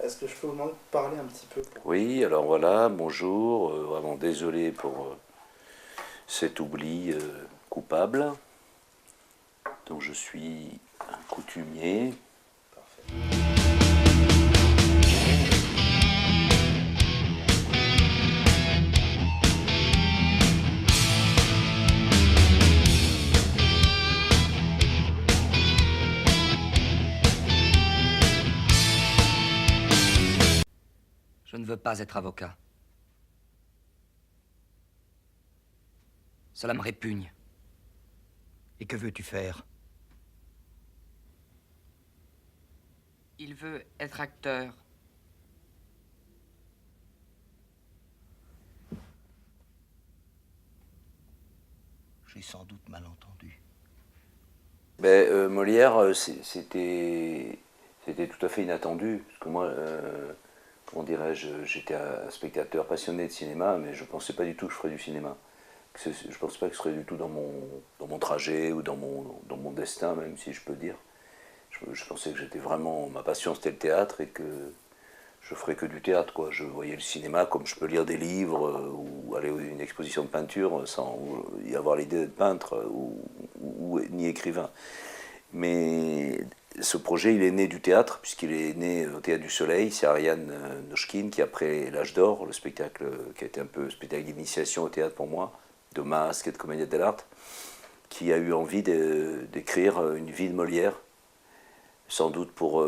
Est-ce que je peux vous demander de parler un petit peu Oui, alors voilà, bonjour, vraiment désolé pour cet oubli coupable. Donc je suis un coutumier. Parfait. Je ne veux pas être avocat. Cela me répugne. Et que veux-tu faire? Il veut être acteur. J'ai sans doute mal entendu. Molière, c'était tout à fait inattendu. Parce que moi, comment dirais-je, j'étais un spectateur passionné de cinéma, mais je ne pensais pas du tout que je ferais du cinéma. Je ne pensais pas que ce serait du tout dans mon trajet ou dans mon destin, même si je peux dire. Je pensais que j'étais vraiment. Ma passion c'était le théâtre et que je ferais que du théâtre, quoi. Je voyais le cinéma comme je peux lire des livres ou aller à une exposition de peinture sans y avoir l'idée d'être peintre ou ni écrivain. Mais ce projet, il est né du théâtre, puisqu'il est né au Théâtre du Soleil. C'est Ariane Nochkine qui, après L'Âge d'Or, le spectacle qui a été un peu spectacle d'initiation au théâtre pour moi, de masque et de comédie dell'arte, qui a eu envie d'écrire une vie de Molière, sans doute pour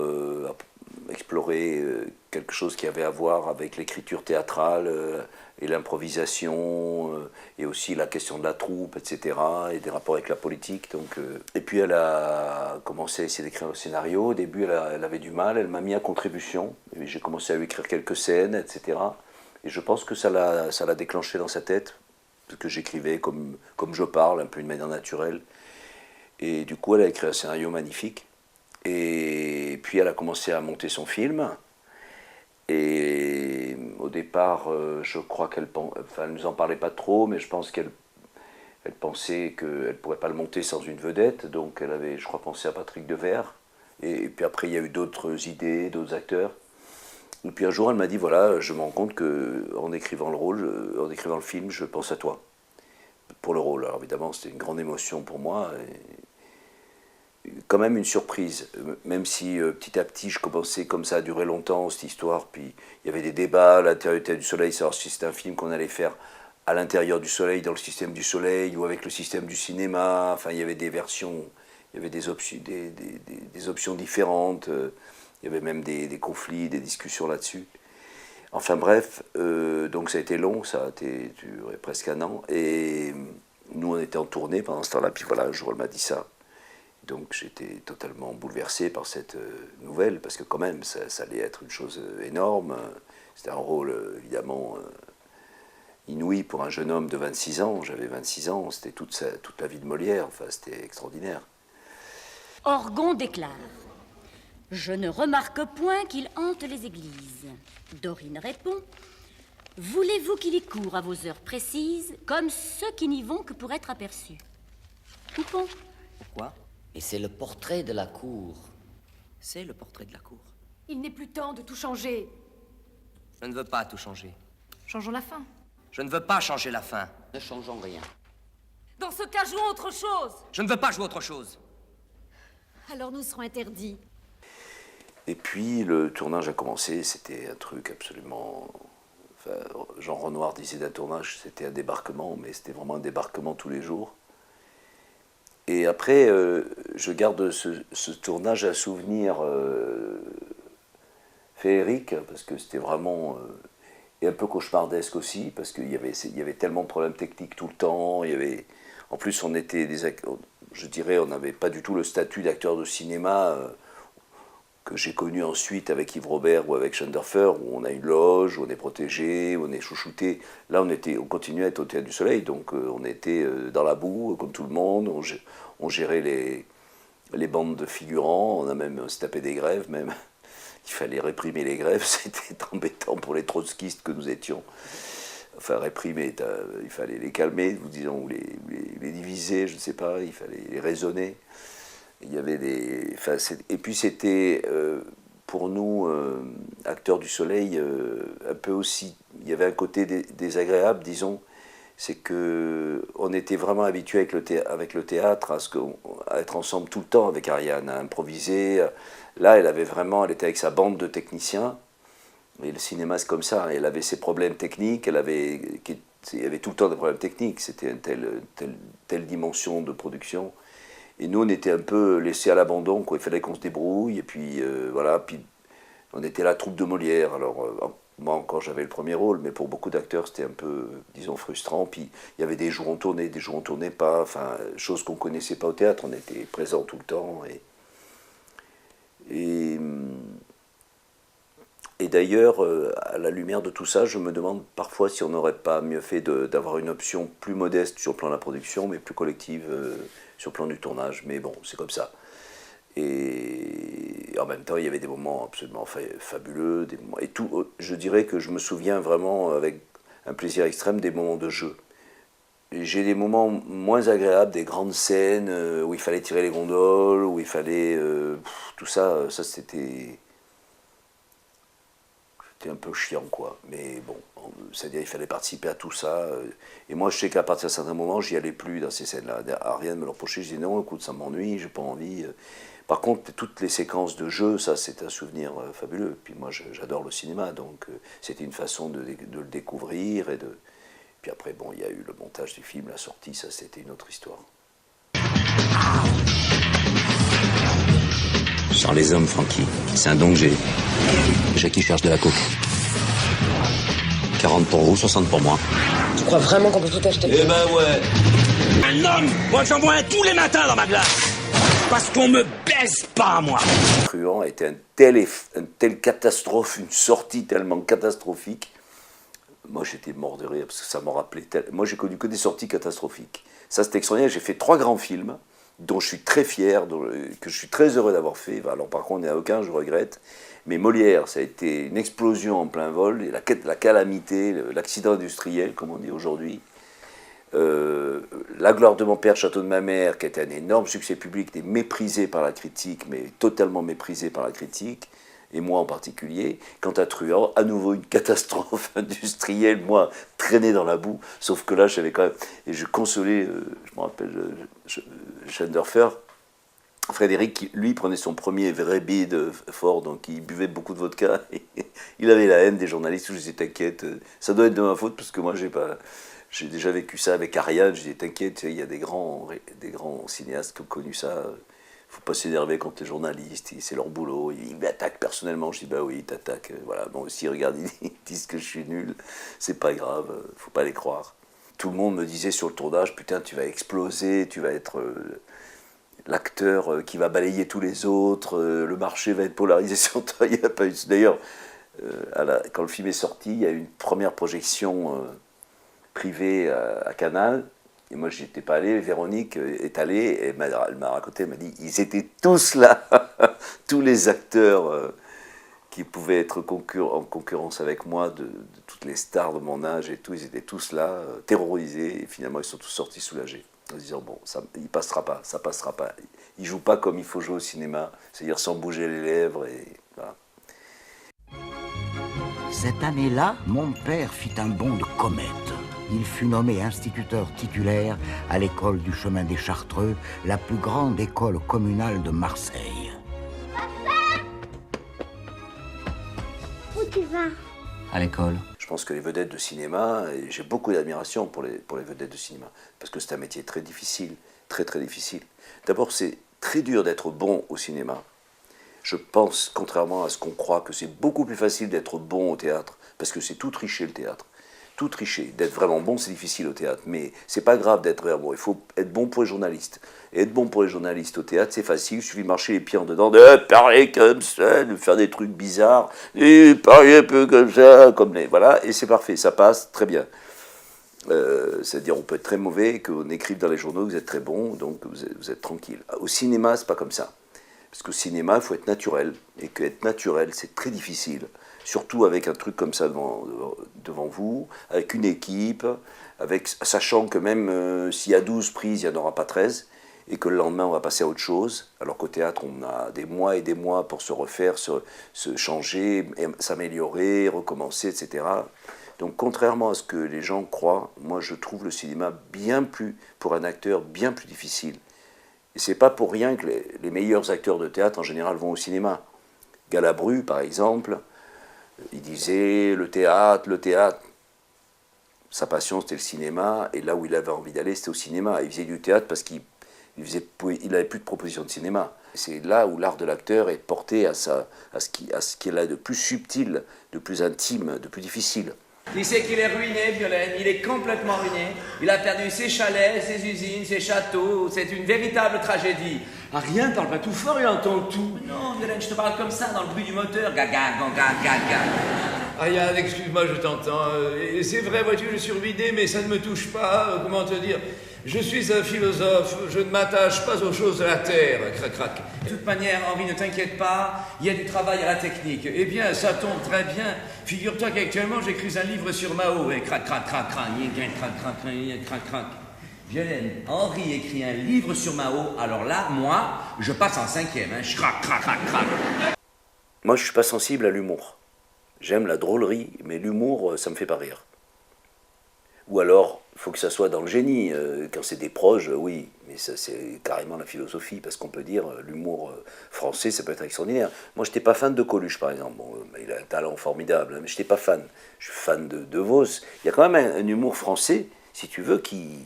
explorer quelque chose qui avait à voir avec l'écriture théâtrale et l'improvisation et aussi la question de la troupe, etc. et des rapports avec la politique. Donc, et puis elle a commencé à essayer d'écrire le scénario. Au début, elle avait du mal. Elle m'a mis à contribution. J'ai commencé à lui écrire quelques scènes, etc. Et je pense que ça l'a déclenché dans sa tête, parce que j'écrivais comme je parle, un peu d'une manière naturelle. Et du coup, elle a écrit un scénario magnifique. Et puis elle a commencé à monter son film. Et au départ, je crois qu'elle ne nous en parlait pas trop, mais je pense qu'elle pensait qu'elle ne pourrait pas le monter sans une vedette. Donc elle avait, je crois, pensé à Patrick Devers. Et puis après, il y a eu d'autres idées, d'autres acteurs. Et puis un jour, elle m'a dit, voilà, je me rends compte qu'en écrivant le rôle, en écrivant le film, je pense à toi, pour le rôle. Alors évidemment, c'était une grande émotion pour moi. Quand même une surprise, même si petit à petit je commençais comme ça à durer longtemps cette histoire, puis il y avait des débats à l'intérieur du Soleil, savoir si c'était un film qu'on allait faire à l'intérieur du Soleil, dans le système du Soleil, ou avec le système du cinéma, enfin il y avait des versions, il y avait des options différentes, il y avait même des conflits, des discussions là-dessus. Enfin bref, donc ça a été long, ça a été duré presque un an, et nous on était en tournée pendant ce temps-là, puis voilà, un jour elle m'a dit ça. Donc j'étais totalement bouleversé par cette nouvelle, parce que quand même, ça allait être une chose énorme. C'était un rôle évidemment inouï pour un jeune homme de 26 ans. J'avais 26 ans, c'était toute la vie de Molière, enfin c'était extraordinaire. Orgon déclare: je ne remarque point qu'il hante les églises. Dorine répond: voulez-vous qu'il y court à vos heures précises, comme ceux qui n'y vont que pour être aperçus? Coupons. Pourquoi? Et c'est le portrait de la cour. C'est le portrait de la cour. Il n'est plus temps de tout changer. Je ne veux pas tout changer. Changeons la fin. Je ne veux pas changer la fin. Ne changeons rien. Dans ce cas, jouons autre chose. Je ne veux pas jouer autre chose. Alors nous serons interdits. Et puis le tournage a commencé, c'était un truc absolument... Enfin, Jean Renoir disait d'un tournage, c'était un débarquement, mais c'était vraiment un débarquement tous les jours. Et après, je garde ce tournage à souvenir féerique, parce que c'était vraiment... et un peu cauchemardesque aussi, parce qu'il y avait tellement de problèmes techniques tout le temps. En plus, on était je dirais, on n'avait pas du tout le statut d'acteur de cinéma que j'ai connu ensuite avec Yves Robert ou avec Schoendoerfer, où on a une loge, où on est protégé, où on est chouchouté. Là, on continuait à être au Théâtre du Soleil, donc on était dans la boue, comme tout le monde. On gérait les bandes de figurants, on se tapé des grèves même. Il fallait réprimer les grèves, c'était embêtant pour les trotskistes que nous étions. Enfin, réprimer, il fallait les calmer, disons, ou les diviser, je ne sais pas, il fallait les raisonner. Il y avait et puis c'était pour nous, acteurs du soleil, un peu aussi, il y avait un côté désagréable, disons, c'est qu'on était vraiment habitué avec le théâtre à être ensemble tout le temps avec Ariane, à improviser. Là, elle était avec sa bande de techniciens, et le cinéma c'est comme ça, elle avait ses problèmes techniques, il y avait tout le temps des problèmes techniques, c'était une telle dimension de production. Et nous, on était un peu laissés à l'abandon, quoi. Il fallait qu'on se débrouille, et puis voilà, puis on était la troupe de Molière. Alors, moi encore, j'avais le premier rôle, mais pour beaucoup d'acteurs, c'était un peu, disons, frustrant. Puis il y avait des jours on tournait, des jours on tournait pas, enfin, chose qu'on connaissait pas au théâtre, on était présents tout le temps. Et d'ailleurs, à la lumière de tout ça, je me demande parfois si on n'aurait pas mieux fait d'avoir une option plus modeste sur le plan de la production, mais plus collective sur le plan du tournage. Mais bon, c'est comme ça. Et en même temps, il y avait des moments absolument fabuleux. Et tout, je dirais que je me souviens vraiment avec un plaisir extrême des moments de jeu. J'ai des moments moins agréables, des grandes scènes où il fallait tirer les gondoles, où il fallait... tout ça, c'était un peu chiant, quoi. Mais bon, c'est-à-dire il fallait participer à tout ça. Et moi, je sais qu'à partir d'un certain moment, j'y allais plus dans ces scènes-là. Ariane me le reprochait, je disais non, écoute, ça m'ennuie, j'ai pas envie. Par contre, toutes les séquences de jeu, ça, c'est un souvenir fabuleux. Puis moi, j'adore le cinéma, donc c'était une façon de le découvrir. Puis après, bon, il y a eu le montage du film, la sortie, ça, c'était une autre histoire. Sans les hommes, Francky, c'est un don que j'ai. Jackie cherche de la coke. 40 pour vous, 60 pour moi. Tu crois vraiment qu'on peut tout acheter? Eh ben ouais. Un homme, moi j'en vois un tous les matins dans ma glace. Parce qu'on me baisse pas, moi. Truand a été une telle catastrophe, une sortie tellement catastrophique. Moi, j'étais mort de rire, parce que ça m'en rappelait tellement. Moi, j'ai connu que des sorties catastrophiques. Ça, c'était extraordinaire. J'ai fait 3 grands films, dont je suis très fier, que je suis très heureux d'avoir fait. Alors, par contre, il n'y a aucun, je regrette. Mais Molière, ça a été une explosion en plein vol, et la calamité, l'accident industriel, comme on dit aujourd'hui. La gloire de mon père, Château de ma mère, qui était un énorme succès public, était méprisé par la critique, mais totalement méprisé par la critique, et moi en particulier. Quant à Truand, à nouveau une catastrophe industrielle, moi traîné dans la boue, sauf que là j'avais quand même, et je consolais, je me rappelle, Schendorfer, Frédéric, qui lui prenait son premier vrai bide fort, donc il buvait beaucoup de vodka, et il avait la haine des journalistes, je disais t'inquiète, ça doit être de ma faute, parce que moi j'ai déjà vécu ça avec Ariane, je disais t'inquiète, il y a des grands cinéastes qui ont connu ça, faut pas s'énerver contre les journalistes, c'est leur boulot, ils m'attaquent personnellement, je dis bah oui, ils t'attaquent, voilà, bon si regarde, ils disent que je suis nul, c'est pas grave, faut pas les croire. Tout le monde me disait sur le tournage, putain tu vas exploser, tu vas être l'acteur qui va balayer tous les autres, le marché va être polarisé sur toi, il n'y a pas eu... D'ailleurs, quand le film est sorti, il y a eu une première projection privée à Canal, et moi je n'y étais pas allé, Véronique est allée, et elle m'a raconté, elle m'a dit, ils étaient tous là, tous les acteurs qui pouvaient être en concurrence avec moi, de toutes les stars de mon âge et tout, ils étaient tous là, terrorisés, et finalement ils sont tous sortis soulagés, en se disant, bon, ça passera pas. Ils jouent pas comme il faut jouer au cinéma, c'est-à-dire sans bouger les lèvres, et voilà. Cette année-là, mon père fit un bond de comète. Il fut nommé instituteur titulaire à l'école du chemin des Chartreux, la plus grande école communale de Marseille. Papa! Où tu vas? À l'école. Je pense que les vedettes de cinéma, et j'ai beaucoup d'admiration pour les vedettes de cinéma, parce que c'est un métier très difficile, très très difficile. D'abord, c'est très dur d'être bon au cinéma. Je pense, contrairement à ce qu'on croit, que c'est beaucoup plus facile d'être bon au théâtre, parce que c'est tout tricher le théâtre. Tout tricher. D'être vraiment bon, c'est difficile au théâtre, mais c'est pas grave d'être vraiment bon. Il faut être bon pour les journalistes. Et être bon pour les journalistes au théâtre, c'est facile. Il suffit de marcher les pieds en dedans, de parler comme ça, de faire des trucs bizarres, et parler un peu comme ça, voilà, et c'est parfait, ça passe très bien. C'est-à-dire, on peut être très mauvais, qu'on écrive dans les journaux que vous êtes très bon, donc vous êtes tranquille. Au cinéma, c'est pas comme ça. Parce qu'au cinéma, il faut être naturel. Et qu'être naturel, c'est très difficile. Surtout avec un truc comme ça devant vous, avec une équipe, sachant que même s'il y a 12 prises, il n'y en aura pas 13. et que le lendemain on va passer à autre chose, alors qu'au théâtre on a des mois et des mois pour se refaire, se changer, s'améliorer, recommencer, etc. Donc contrairement à ce que les gens croient, moi je trouve le cinéma bien plus, pour un acteur, bien plus difficile. Et c'est pas pour rien que les meilleurs acteurs de théâtre en général vont au cinéma. Galabru par exemple, il disait le théâtre, sa passion c'était le cinéma, et là où il avait envie d'aller c'était au cinéma. Il faisait du théâtre parce qu'il n'avait plus de propositions de cinéma. C'est là où l'art de l'acteur est porté à ce qu'il a de plus subtil, de plus intime, de plus difficile. Il sait qu'il est ruiné, Violaine, il est complètement ruiné. Il a perdu ses chalets, ses usines, ses châteaux. C'est une véritable tragédie. Ah rien, parle pas tout fort, il entend tout. Non, Violaine, je te parle comme ça, dans le bruit du moteur. Gaga, gaga, gaga. Ah Yann, excuse-moi, je t'entends. C'est vrai, vois-tu, je suis ruiné, mais ça ne me touche pas. Comment te dire? Je suis un philosophe, je ne m'attache pas aux choses de la terre, crac-crac. De toute manière, Henri, ne t'inquiète pas, il y a du travail à la technique. Eh bien, ça tombe très bien. Figure-toi qu'actuellement, j'écris un livre sur Mao, et crac-crac-crac-crac, crac-crac-crac-crac. Violaine, Henri écrit un livre sur Mao, alors là, moi, je passe en 5e, hein, crac-crac-crac-crac. Moi, je suis pas sensible à l'humour. J'aime la drôlerie, mais l'humour, ça me fait pas rire. Ou alors, il faut que ça soit dans le génie. Quand c'est des proches, oui, mais ça c'est carrément la philosophie, parce qu'on peut dire l'humour français, ça peut être extraordinaire. Moi, je n'étais pas fan de Coluche, par exemple. Bon, il a un talent formidable, hein, mais je n'étais pas fan. Je suis fan de Vos. Il y a quand même un humour français, si tu veux, qui...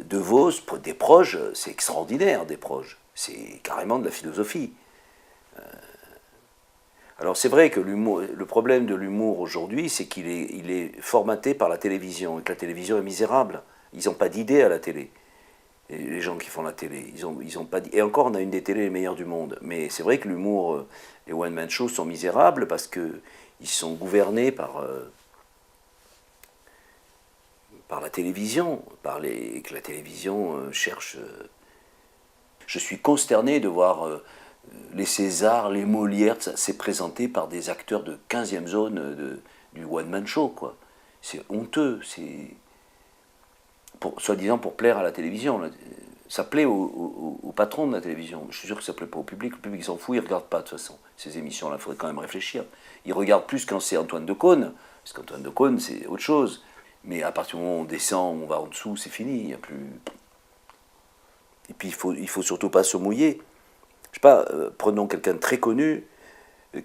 De Vos, des proches, c'est extraordinaire, des proches. C'est carrément de la philosophie. Alors c'est vrai que le problème de l'humour aujourd'hui, c'est qu'il est formaté par la télévision, et que la télévision est misérable. Ils n'ont pas d'idée à la télé, et les gens qui font la télé. Ils ont pas et encore, on a une des télés les meilleures du monde. Mais c'est vrai que l'humour, les one-man shows sont misérables parce qu'ils sont gouvernés par la télévision, que la télévision cherche... Je suis consterné de voir... les Césars, les Molières, c'est présenté par des acteurs de 15e zone du one-man show, quoi. C'est honteux, c'est... Soi-disant pour plaire à la télévision. Ça plaît au patron de la télévision. Je suis sûr que ça ne plaît pas au public. Le public s'en fout, il ne regarde pas de toute façon. Ces émissions-là, il faudrait quand même réfléchir. Il regarde plus quand c'est Antoine Decaune, parce qu'Antoine Decaune, c'est autre chose. Mais à partir du moment où on descend, on va en dessous, c'est fini. Il y a plus... Et puis il faut surtout pas se mouiller. Je sais pas, prenons quelqu'un de très connu,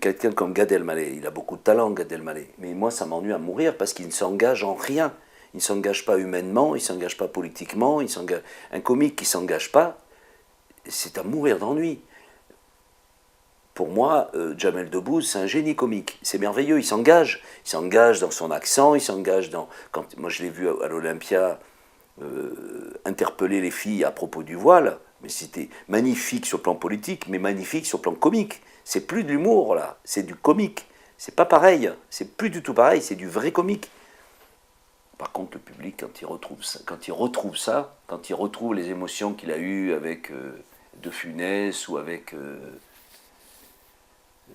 quelqu'un comme Gad Elmaleh. Il a beaucoup de talent, Gad Elmaleh. Mais moi, ça m'ennuie à mourir parce qu'il ne s'engage en rien. Il ne s'engage pas humainement, il ne s'engage pas politiquement. Un comique qui ne s'engage pas, c'est à mourir d'ennui. Pour moi, Jamel Debbouze, c'est un génie comique. C'est merveilleux, il s'engage. Il s'engage dans son accent, il s'engage dans... Moi, je l'ai vu à l'Olympia interpeller les filles à propos du voile. Mais c'était magnifique sur le plan politique, mais magnifique sur le plan comique. C'est plus de l'humour, là, c'est du comique. C'est pas pareil, c'est plus du tout pareil, c'est du vrai comique. Par contre, le public, quand il retrouve les émotions qu'il a eues avec De Funès ou avec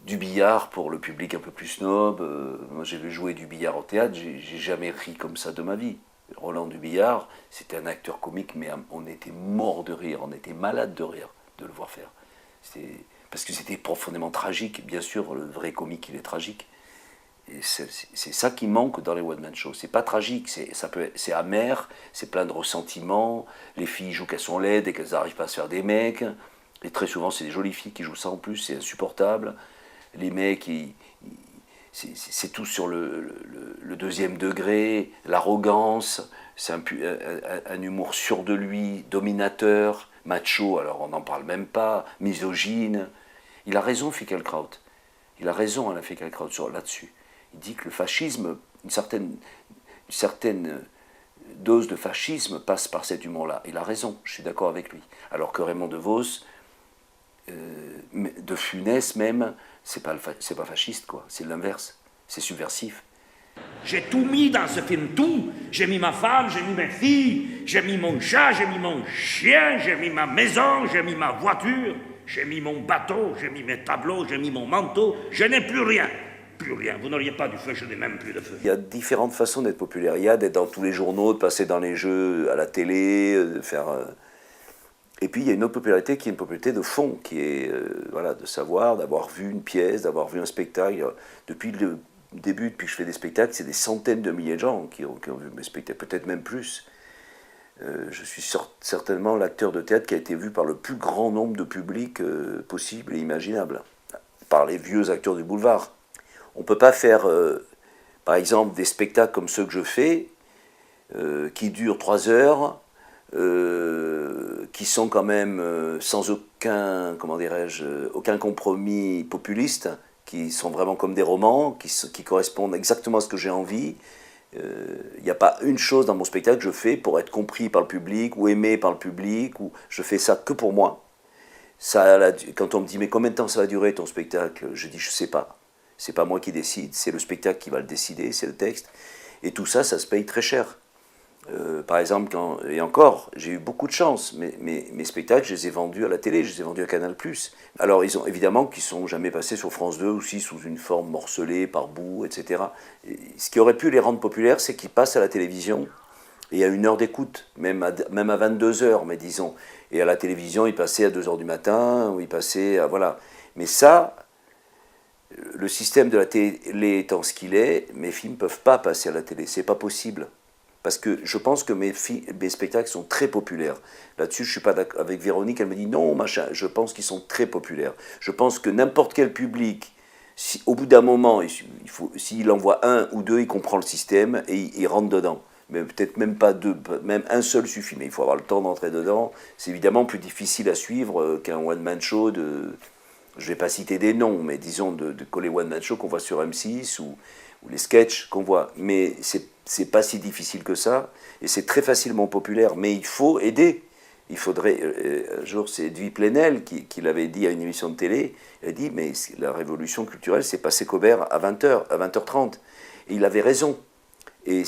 du billard pour le public un peu plus snob, moi j'ai vu jouer du billard au théâtre, j'ai jamais ri comme ça de ma vie. Roland Dubillard, c'était un acteur comique, mais on était mort de rire, on était malade de rire de le voir faire. Parce que c'était profondément tragique. Bien sûr, le vrai comique, il est tragique. Et c'est ça qui manque dans les one-man shows. C'est pas tragique, c'est amer, c'est plein de ressentiments. Les filles jouent qu'elles sont laides et qu'elles n'arrivent pas à se faire des mecs. Et très souvent, c'est des jolies filles qui jouent ça en plus, c'est insupportable. Les mecs, c'est tout sur le deuxième degré, l'arrogance, c'est un humour sûr de lui, dominateur, macho, alors on n'en parle même pas, misogyne. Il a raison, Finkielkraut. Il a raison, Alain Finkielkraut, là-dessus. Il dit que le fascisme, une certaine dose de fascisme passe par cet humour-là. Il a raison, je suis d'accord avec lui. Alors que Raymond DeVos, De Funès même, c'est pas fasciste, quoi. C'est l'inverse. C'est subversif. J'ai tout mis dans ce film, tout. J'ai mis ma femme, j'ai mis mes filles, j'ai mis mon chat, j'ai mis mon chien, j'ai mis ma maison, j'ai mis ma voiture, j'ai mis mon bateau, j'ai mis mes tableaux, j'ai mis mon manteau. Je n'ai plus rien. Plus rien. Vous n'auriez pas du feu, je n'ai même plus de feu. Il y a différentes façons d'être populaire. Il y a d'être dans tous les journaux, de passer dans les jeux à la télé, de faire... Et puis il y a une autre popularité qui est une popularité de fond, qui est voilà, de savoir, d'avoir vu une pièce, d'avoir vu un spectacle. Depuis le début, depuis que je fais des spectacles, c'est des centaines de milliers de gens qui ont vu mes spectacles, peut-être même plus. Je suis certainement l'acteur de théâtre qui a été vu par le plus grand nombre de publics possible et imaginable, par les vieux acteurs du boulevard. On ne peut pas faire, par exemple, des spectacles comme ceux que je fais, qui durent 3 heures, qui sont quand même sans aucun, comment dirais-je, aucun compromis populiste, qui sont vraiment comme des romans, qui correspondent exactement à ce que j'ai envie. Il n'y a pas une chose dans mon spectacle que je fais pour être compris par le public ou aimé par le public, ou je fais ça que pour moi. Quand on me dit mais combien de temps ça va durer ton spectacle, je dis je sais pas. C'est pas moi qui décide, c'est le spectacle qui va le décider, c'est le texte. Et tout ça, ça se paye très cher. Par exemple, et encore, j'ai eu beaucoup de chance. Mes spectacles, je les ai vendus à la télé, je les ai vendus à Canal+. Alors, ils ont évidemment qu'ils ne sont jamais passés sur France 2 aussi sous une forme morcelée, par bout, etc. Et ce qui aurait pu les rendre populaires, c'est qu'ils passent à la télévision et à 1 heure d'écoute, même à 22 heures, mais disons. Et à la télévision, ils passaient à 2 heures du matin, ou ils passaient à... Voilà. Mais ça, le système de la télé étant ce qu'il est, mes films ne peuvent pas passer à la télé, c'est pas possible. Parce que je pense que mes spectacles sont très populaires. Là-dessus, je ne suis pas d'accord avec Véronique, elle me dit non, machin. Je pense qu'ils sont très populaires. Je pense que n'importe quel public, au bout d'un moment, s'il en voit 1 ou 2, il comprend le système et il rentre dedans. Mais peut-être même pas 2, même un seul suffit. Mais il faut avoir le temps d'entrer dedans. C'est évidemment plus difficile à suivre qu'un one-man show de... Je ne vais pas citer des noms, mais disons de coller one-man show qu'on voit sur M6 ou les sketchs qu'on voit. Mais c'est pas si difficile que ça, et c'est très facilement populaire, mais il faut aider. Il faudrait, un jour c'est Edwy Plenel qui l'avait dit à une émission de télé, il a dit, mais la révolution culturelle, c'est passer Cobert à 20h, à 20h30. Et il avait raison. Et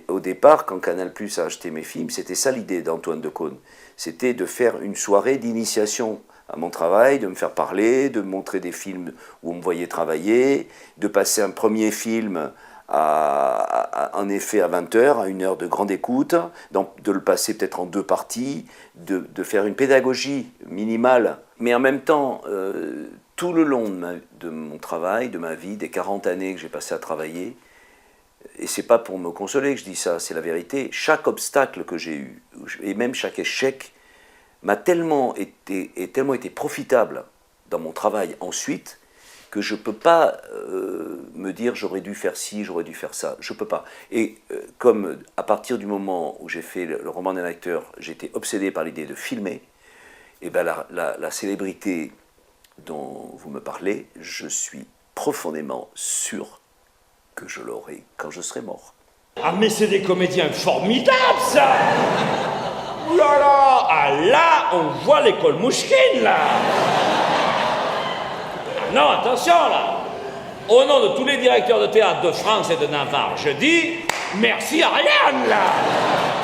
au départ, quand Canal+ a acheté mes films, c'était ça l'idée d'Antoine Decaune. C'était de faire une soirée d'initiation à mon travail, de me faire parler, de me montrer des films où on me voyait travailler, de passer un premier film en effet à 20h, à 1 heure de grande écoute, de le passer peut-être en 2 parties, de faire une pédagogie minimale, mais en même temps, tout le long de mon travail, de ma vie, des 40 années que j'ai passé à travailler, et c'est pas pour me consoler que je dis ça, c'est la vérité, chaque obstacle que j'ai eu, et même chaque échec, m'a tellement été profitable dans mon travail ensuite, que je ne peux pas me dire j'aurais dû faire ci, j'aurais dû faire ça. Je ne peux pas. Et comme à partir du moment où j'ai fait le roman d'un acteur, j'étais obsédé par l'idée de filmer, et ben la célébrité dont vous me parlez, je suis profondément sûr que je l'aurai quand je serai mort. Ah mais c'est des comédiens formidables ça. Ouh là là, ah là, on voit l'école Mouchkine là. Non, attention là. Au nom de tous les directeurs de théâtre de France et de Navarre, je dis merci Ariane là.